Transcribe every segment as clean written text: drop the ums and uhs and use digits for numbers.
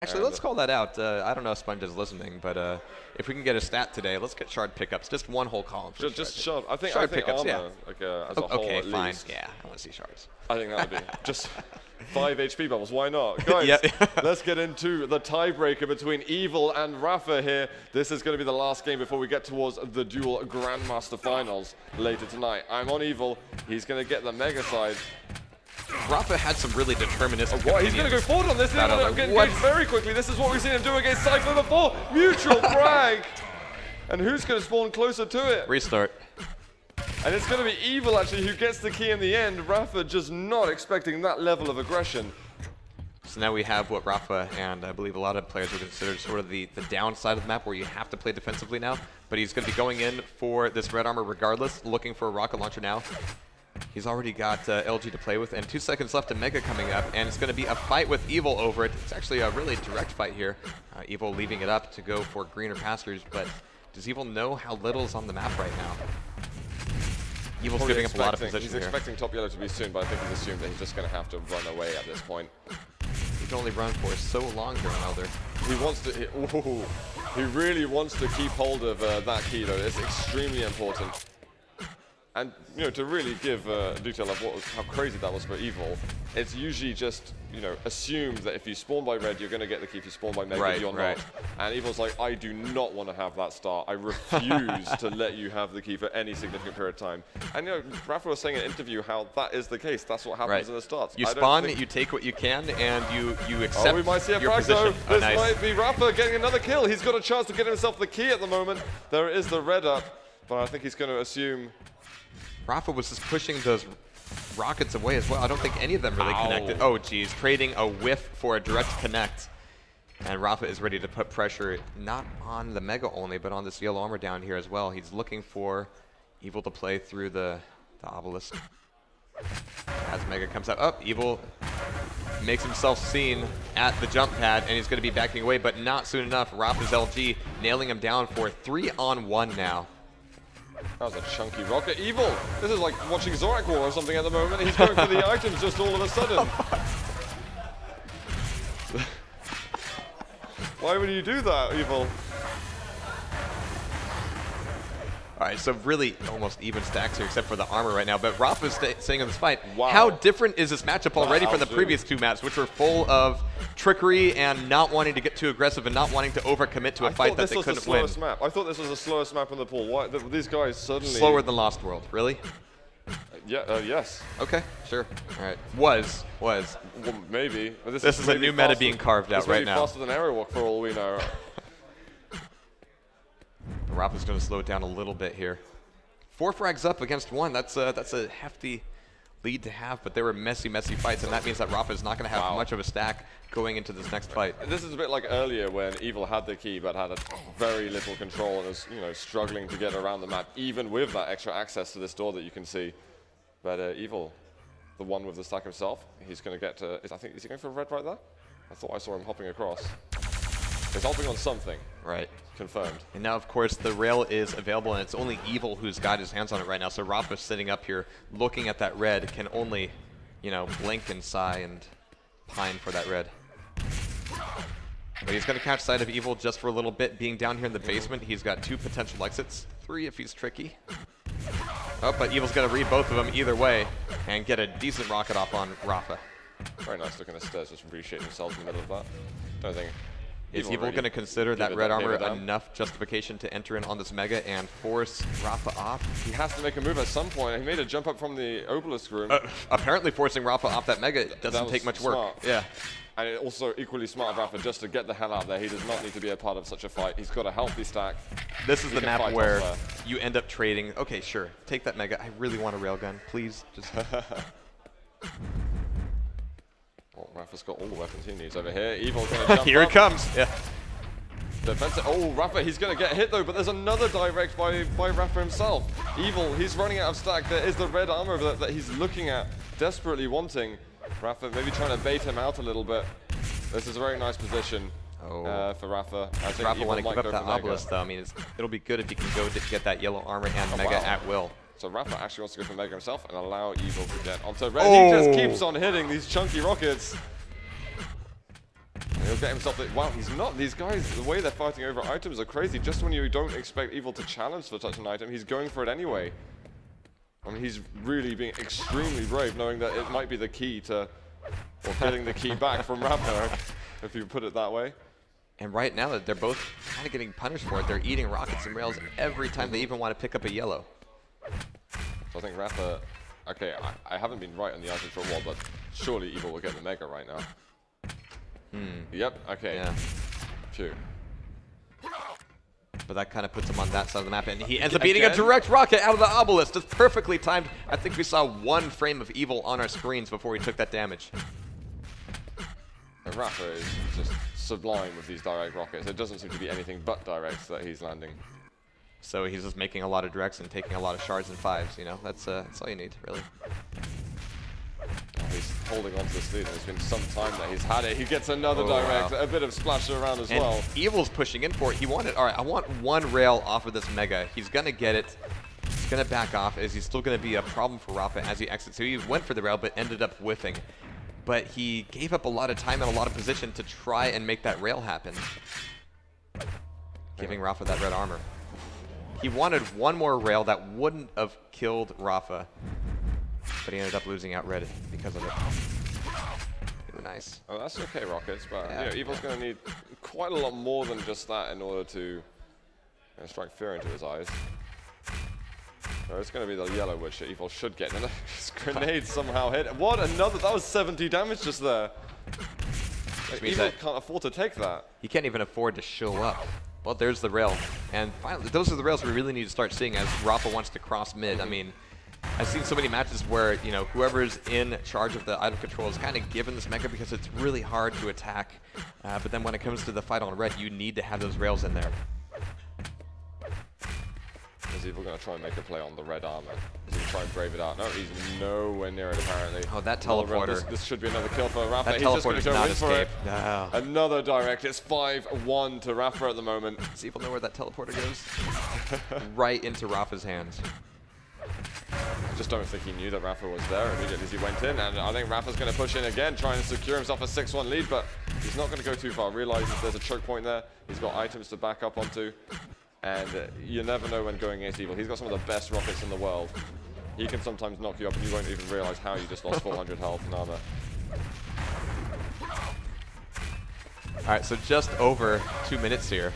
Actually, let's call that out. I don't know if Sponge is listening, but if we can get a stat today, let's get shard pickups. Just one whole column for just shard. I think pickups, armor, yeah. like as a whole, okay, at fine. least. Yeah, I want to see shards. I think that would be just 5 HP bubbles. Why not? Guys, let's get into the tiebreaker between Evil and Rapha here. This is going to be the last game before we get towards the Duel Grandmaster Finals later tonight. I'm on Evil. He's going to get the Mega side. Rapha had some really deterministic what? He's going to go forward on this. He's going to get engaged very quickly. This is what we've seen him do against Cypher before. Mutual frag. And who's going to spawn closer to it? Restart. And it's going to be Evil, actually, who gets the key in the end. Rapha just not expecting that level of aggression. So now we have what Rapha and I believe a lot of players would consider sort of the downside of the map where you have to play defensively now. But he's going to be going in for this red armor regardless, looking for a rocket launcher now. He's already got LG to play with, and 2 seconds left to Mega coming up, and it's going to be a fight with Evil over it. It's actually a really direct fight here. Evil leaving it up to go for greener pastures, but does Evil know how little is on the map right now? Evil's giving up a lot of position He's here. expecting top yellow to be soon, but I think he's assumed that he's just going to have to run away at this point. He can only run for so long here, Elder. He wants to. He really wants to keep hold of that key, though. It's extremely important. And you know, to really give detail of how crazy that was for Evil, it's usually just assumed that if you spawn by red, you're going to get the key. If you spawn by Mega, you're not. And Evil's like, I do not want to have that start. I refuse to let you have the key for any significant period of time. And Rapha was saying in an interview how that is the case. That's what happens in the starts. You spawn, you take what you can, and you accept we might see a your frag position. though. This might be Rapha getting another kill. He's got a chance to get himself the key at the moment. There is the red up, but I think he's going to assume. Rapha was just pushing those rockets away as well. I don't think any of them really connected. Oh, geez. Trading a whiff for a direct connect. And Rapha is ready to put pressure, not on the Mega only, but on this yellow armor down here as well. He's looking for Evil to play through the obelisk. As Mega comes out. Oh, Evil makes himself seen at the jump pad, and he's going to be backing away, but not soon enough. Rapha's LG nailing him down for 3-on-1 now. That was a chunky rocket. Evil! This is like watching Zorak War or something at the moment. He's going for the items just all of a sudden. Why would you do that, Evil? All right, so really almost even stacks here except for the armor right now. But Rapha's staying in this fight. How different is this matchup already from the previous 2 maps, which were full of trickery and not wanting to get too aggressive and not wanting to overcommit to a fight that they couldn't win. I thought this was the slowest map in the pool. Why? These guys suddenly... Slower than Lost World, really? Yes. Okay, sure. All right. Was. Well, maybe. But this is a new meta being carved out right now. It's faster than Aerowalk for all we know. Rapha's going to slow it down a little bit here. 4 frags up against 1. That's a hefty lead to have, but they were messy fights, and that means that Rapha is not going to have much of a stack going into this next fight. This is a bit like earlier when Evil had the key but had very little control and was struggling to get around the map, even with that extra access to this door that you can see. But Evil, the one with the stack himself, he's going to get to... is he going for red right there? I thought I saw him hopping across. He's hopping on something. Right. Confirmed. And now, of course, the rail is available, and it's only Evil who's got his hands on it right now. So Rapha sitting up here looking at that red can only, blink and sigh and pine for that red. But he's going to catch sight of Evil just for a little bit. Being down here in the basement, he's got 2 potential exits. 3 if he's tricky. Oh, but Evil's going to read both of them either way and get a decent rocket off on Rapha. Very nice looking at stairs, just reshape themselves in the middle of that. Don't think... Is Evil going to consider that red armor enough justification to enter in on this Mega and force Rapha off? He has to make a move at some point. He made a jump up from the obelisk room. Apparently forcing Rapha off that Mega doesn't take much work. Yeah. And it also equally smart of Rapha just to get the hell out there. He does not need to be a part of such a fight. He's got a healthy stack. This is the map where you end up trading. Okay, sure. Take that Mega. I really want a railgun. Please. Just... Oh, Rapha's got all the weapons he needs over here. Evil's going to jump Here it comes. Yeah. Defensive. Oh, Rapha, he's going to get hit though, but there's another direct by Rapha himself. Evil, he's running out of stack. There is the red armor that he's looking at, desperately wanting. Rapha maybe trying to bait him out a little bit. This is a very nice position for Rapha. I think Rapha want to give up that obelisk though. I mean, it'll be good if he can go to get that yellow armor and Mega at will. So Rapha actually wants to go for Mega himself and allow Evil to get onto red. He just keeps on hitting these chunky rockets. And he'll get himself. Wow, he's not. These guys, the way they're fighting over items are crazy. Just when you don't expect Evil to challenge for such an item, he's going for it anyway. I mean, he's really being extremely brave, knowing that it might be the key to, or getting the key back from Rapha, if you put it that way. And right now, they're both kind of getting punished for it. They're eating rockets and rails every time they even want to pick up a yellow. So I think Rapha, okay, I haven't been right on the items for a while, but surely Evil will get the Mega right now. Yep, okay. Yeah. Phew. But that kind of puts him on that side of the map, and he ends up eating a direct rocket out of the obelisk. It's perfectly timed. I think we saw one frame of Evil on our screens before he took that damage. And Rapha is just sublime with these direct rockets. It doesn't seem to be anything but directs that he's landing. So he's just making a lot of directs and taking a lot of shards and fives, you know? That's all you need, really. He's holding on to this lead, and it's been some time that he's had it. He gets another direct, a bit of splash around as well. Evil's pushing in for it. He wanted, all right, I want one rail off of this Mega. He's going to get it. He's going to back off, as he's still going to be a problem for Rapha as he exits. So he went for the rail, but ended up whiffing. But he gave up a lot of time and a lot of position to try and make that rail happen. Giving Rapha that red armor. He wanted one more rail that wouldn't have killed Rapha. But he ended up losing out red because of it. Nice. Oh, that's okay, Rockets, but yeah, Evil's going to need quite a lot more than just that in order to strike fear into his eyes. So it's going to be the yellow, which Evil should get. And his grenade somehow hit. What? Another? That was 70 damage just there. Like, Evil can't afford to take that. He can't even afford to show up. Well, there's the rail. And finally, those are the rails we really need to start seeing as Rapha wants to cross mid. I mean, I've seen so many matches where, you know, whoever's in charge of the item control is kind of given this Mega because it's really hard to attack. But then when it comes to the fight on red, you need to have those rails in there. Is Evil going to try and make a play on the red armor? Is he try and brave it out? No, he's nowhere near it apparently. Oh, that teleporter. This should be another kill for Rapha. That he's just going to go in for it. No. Another direct. It's 5-1 to Rapha at the moment. Does Evil know where that teleporter goes? Right into Rapha's hands. I just don't think he knew that Rapha was there immediately as he went in, and I think Rapha's going to push in again, trying to secure himself a 6-1 lead, but he's not going to go too far. Realizes there's a choke point there. He's got items to back up onto, and you never know when going against Evil. He's got some of the best rockets in the world. He can sometimes knock you up, and you won't even realize how you just lost 400 health and armor. All right, so just over 2 minutes here.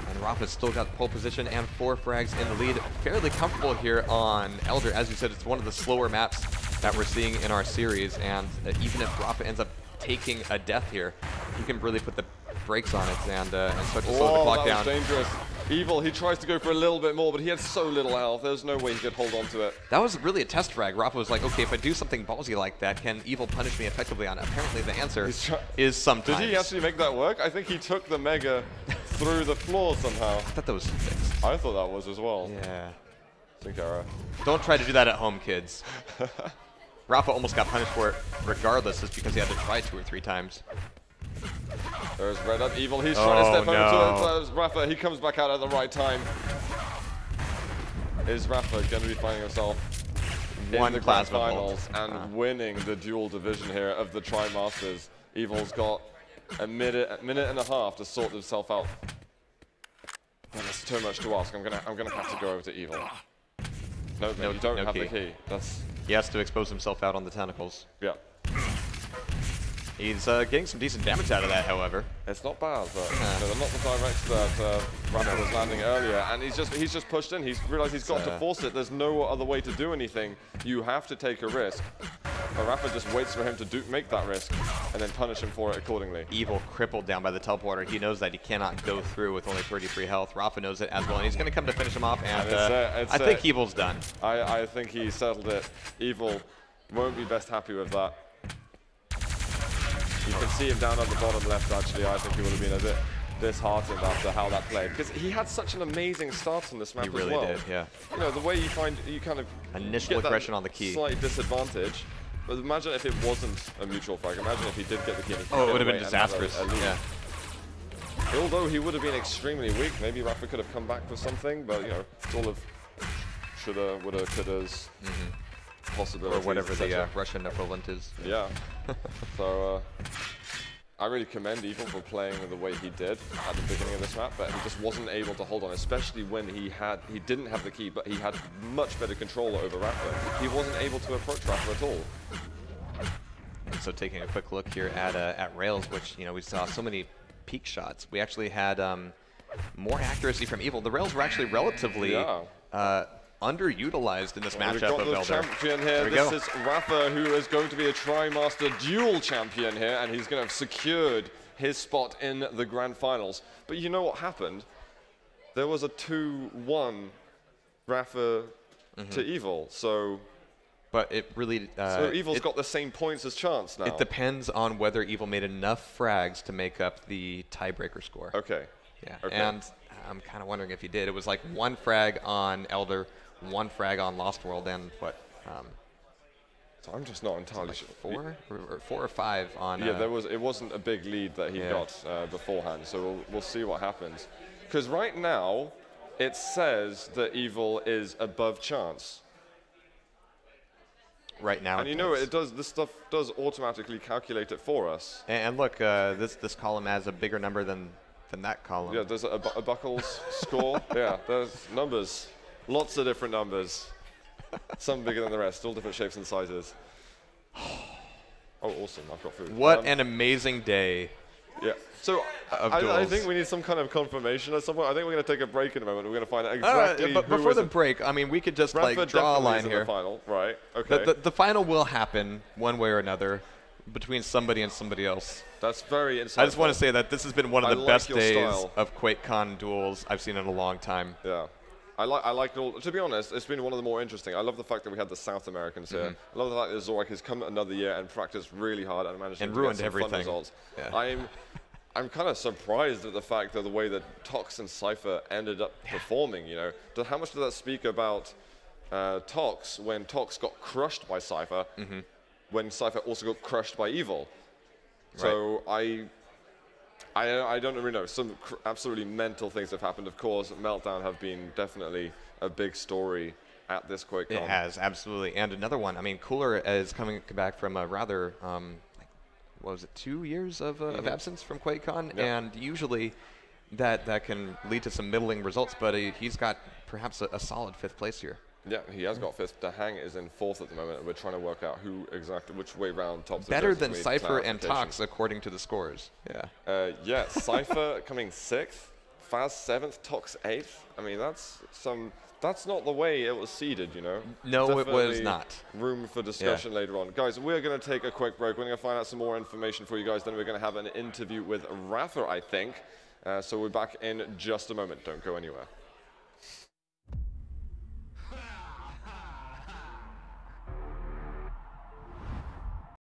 And Rapha's still got pole position and 4 frags in the lead. Fairly comfortable here on Elder. As you said, it's one of the slower maps that we're seeing in our series. And even if Rapha ends up taking a death here, he can really put the brakes on it and start to slow the clock down. That was dangerous. Evil, he tries to go for a little bit more, but he had so little health. There's no way he could hold on to it. That was really a test frag. Rapha was like, okay, if I do something ballsy like that, can Evil punish me effectively on it? Apparently the answer is sometimes. Did he actually make that work? I think he took the Mega through the floor somehow. I thought that was fixed. I thought that was as well. Yeah. Sync error. Don't try to do that at home, kids. Rapha almost got punished for it regardless, just because he had to try 2 or 3 times. There's red up. Evil, he's trying to step over to Rapha. He comes back out at the right time. Is Rapha going to be finding himself in the grand finals and winning the duel division here of the Tri-Masters? Evil's got a minute and a half to sort himself out. And that's too much to ask. I'm gonna have to go over to Evil. No, you don't have the key. He has to expose himself out on the tentacles. Yeah. He's getting some decent damage out of that, however. It's not bad, but they're not the directs that Rapha was landing earlier, and he's just pushed in. He's realized he's got to force it. There's no other way to do anything. You have to take a risk. But Rapha just waits for him to make that risk, and then punish him for it accordingly. Evil crippled down by the teleporter. He knows that he cannot go through with only 33 health. Rapha knows it as well, and he's going to come to finish him off. And I think Evil's done. I think he settled it. Evil won't be best happy with that. You can see him down on the bottom left, actually. I think he would have been a bit disheartened after how that played. Because he had such an amazing start on this map as well. He really did, yeah. You know, the way you kind of initial aggression on the key. Slight disadvantage. But imagine if it wasn't a mutual frag. Imagine if he did get the key. And it would have been disastrous. Yeah. Although he would have been extremely weak, maybe Rapha could have come back for something. But, you know, it's all of shoulda, woulda, couldas. Possibilities, or whatever the Russian equivalent is. Yeah. So I really commend Evil for playing the way he did at the beginning of this map, but he just wasn't able to hold on, especially when he didn't have the key, but he had much better control over Rapha. He wasn't able to approach Rapha at all. And so taking a quick look here at Rails, which, you know, we saw so many peak shots. We actually had more accuracy from Evil. The Rails were actually relatively underutilized in this matchup of We've got the Elder. champion here. This is Rapha, who is going to be a TriMaster Duel champion here, and he's going to have secured his spot in the grand finals. But you know what happened? There was a 2-1 Rapha to Evil, so... But it really... so Evil's got the same points as Chance now. It depends on whether Evil made enough frags to make up the tiebreaker score. Okay. Yeah, okay. and I'm kind of wondering if he did. It was like 1 frag on Elder, 1 frag on Lost World, and what? So I'm just not entirely sure. 4 or 5 on. Yeah, it wasn't a big lead that he got beforehand. So we'll see what happens. Because right now it says that Evil is above Chance. Right now, and you know it does. This stuff does automatically calculate it for us. And look, this column has a bigger number than that column. Yeah, there's a Buckles score. Yeah, there's numbers, lots of different numbers. Some bigger than the rest, all different shapes and sizes. Oh, awesome! I've got food. What an amazing day. Yeah. So I think we need some kind of confirmation at some point. I think we're going to take a break in a moment. We're going to find out exactly. But before the break, I mean, we could just like draw a line here. The final, right? Okay. The final will happen one way or another between somebody and somebody else. That's very insightful. I just want to say that this has been one of the best days of QuakeCon duels I've seen in a long time. Yeah. I like it all. To be honest, it's been one of the more interesting. I love the fact that we had the South Americans here. I love the fact that Zorak has come another year and practiced really hard and managed to ruined get some everything. Fun results. Yeah. I'm kind of surprised at the fact that the way that Tox and Cypher ended up performing, you know. How much does that speak about Tox when Tox got crushed by Cypher, when Cypher also got crushed by Evil? Right. So I don't really know. Some absolutely mental things have happened. Of course, Meltdown have been definitely a big story at this QuakeCon. It has, absolutely. And another one, I mean, Cooler is coming back from a rather, what was it, 2 years of absence from QuakeCon? Yep. And usually that can lead to some middling results, but he's got perhaps a solid 5th place here. Yeah, he has got 5th. The Hang is in 4th at the moment, and we're trying to work out which way round tops. Better than Cypher and Tox, according to the scores. Yeah. Yeah, Cypher coming 6th, Faz 7th, Tox 8th. I mean, that's not the way it was seeded, you know. No, definitely it was not. Room for discussion later on. Guys, we're going to take a quick break. We're going to find out some more information for you guys. Then we're going to have an interview with Rapha, I think. So we're back in just a moment. Don't go anywhere.